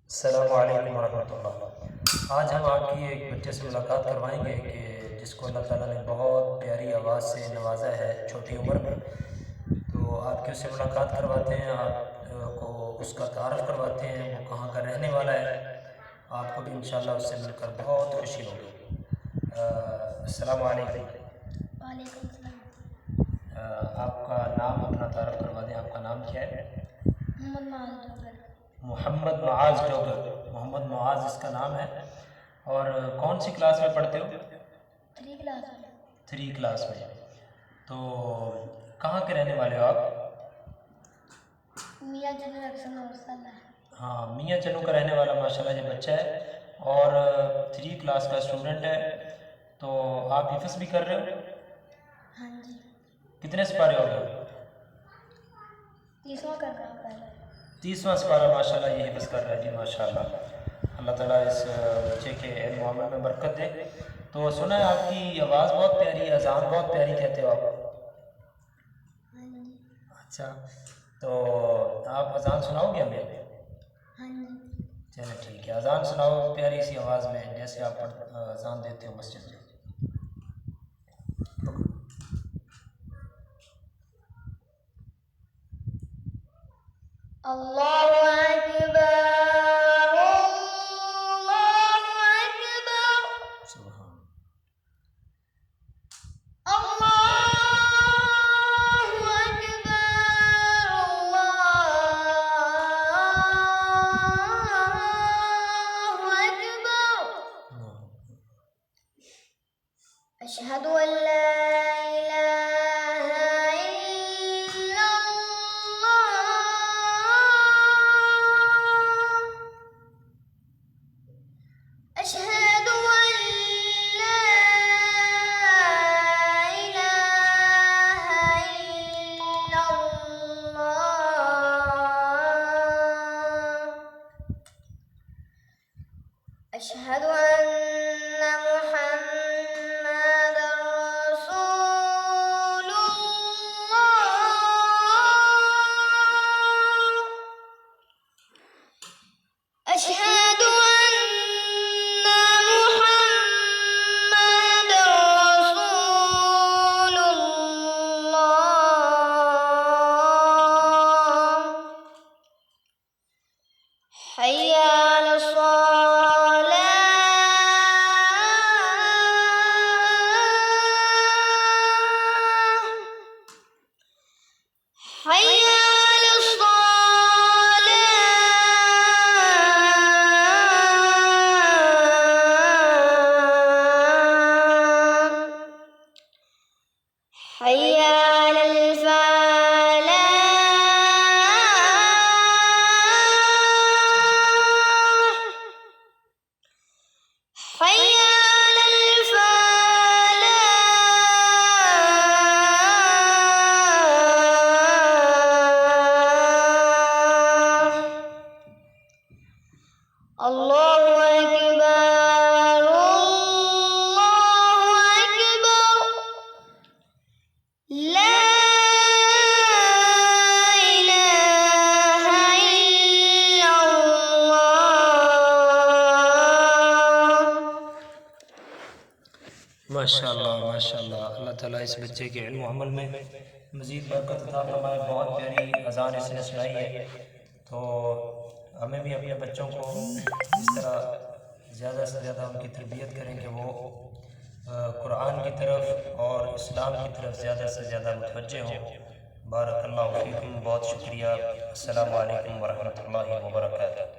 अस्सलामु अलैकुम वरहमतुल्लाह। आज हम आपकी एक बच्चे से मुलाकात करवाएंगे कि जिसको अल्लाह ताला ने बहुत प्यारी आवाज़ से नवाजा है छोटी उम्र में। तो आपकी उससे मुलाकात करवाते हैं, आपको उसका तारफ़ करवाते हैं, वो कहाँ का रहने वाला है। आपको भी इंशाल्लाह उससे मिलकर बहुत खुशी होगी। अस्सलामु अलैकुम। वालेकुम सलाम। आपका नाम अपना तारफ़ करवा दें, आपका नाम क्या है? मोहम्मद मुआज़ डोगर। मोहम्मद मुआज़ इसका नाम है। और कौन सी क्लास में पढ़ते हो? 3 क्लास में। 3 क्लास में। तो कहाँ के रहने वाले हो आप? मियाँ जनूर अक्सर मौसला। हाँ, मियाँ चनू का रहने वाला माशाल्लाह ये बच्चा है और 3 क्लास का स्टूडेंट है। तो आप हिफ्ज़ भी कर रहे हो? हाँ जी। कितने सिपारे हो गए? 30वां कर रहा हूँ पहले। 30वां सिपारा माशाल्लाह ये हिफ्ज़ कर रहा है जी माशाल्लाह। अल्लाह ताला इस बच्चे के इल्म अमल में बरकत दे। तो सुना है आपकी आवाज़ बहुत प्यारी है, अज़ान बहुत प्यारी कहते हो आप। हाँ जी। अच्छा, तो आप अज़ान सुनाओगे हमें? हाँ जी। चलो ठीक है, अज़ान सुनाओ प्यारी सी आवाज़ में जैसे आप अज़ान देते हो मस्जिद में। अल्लाहु अकबर, अल्लाहु अकबर, सुभान अल्लाहु अकबर, अल्लाहु अकबर। अशहदु अन ला इलाहा इल्लल्लाह। अशहदु अन ला इलाहा इल्लल्लाह। अशहदु अन्न मुहम्मदर रसूलुल्लाह। अशहदु अन्न मुहम्मदर रसूलुल्लाह। हय्य अलस حي على الصلاة، حي على الفلاح، حي على الفلاح. الله أكبر، الله أكبر، لا إله إلا الله. माशाल्लाह माशाल्लाह। अल्लाह ताला इस बच्चे के इल्म अमल में मज़ीद बरकत अता फरमाए। बहुत प्यारी अज़ान इसने सुनाई है। तो हमें भी अपने बच्चों को इस तरह ज़्यादा से ज़्यादा उनकी तरबियत करें कि वो कुरान की तरफ और इस्लाम की तरफ ज़्यादा से ज़्यादा मुतवज्जे हों। बारकल्लाहु फ़ीकुम, बहुत शुक्रिया। अस्सलामु अलैकुम वरहमतुल्लाहि वबरकातुहू।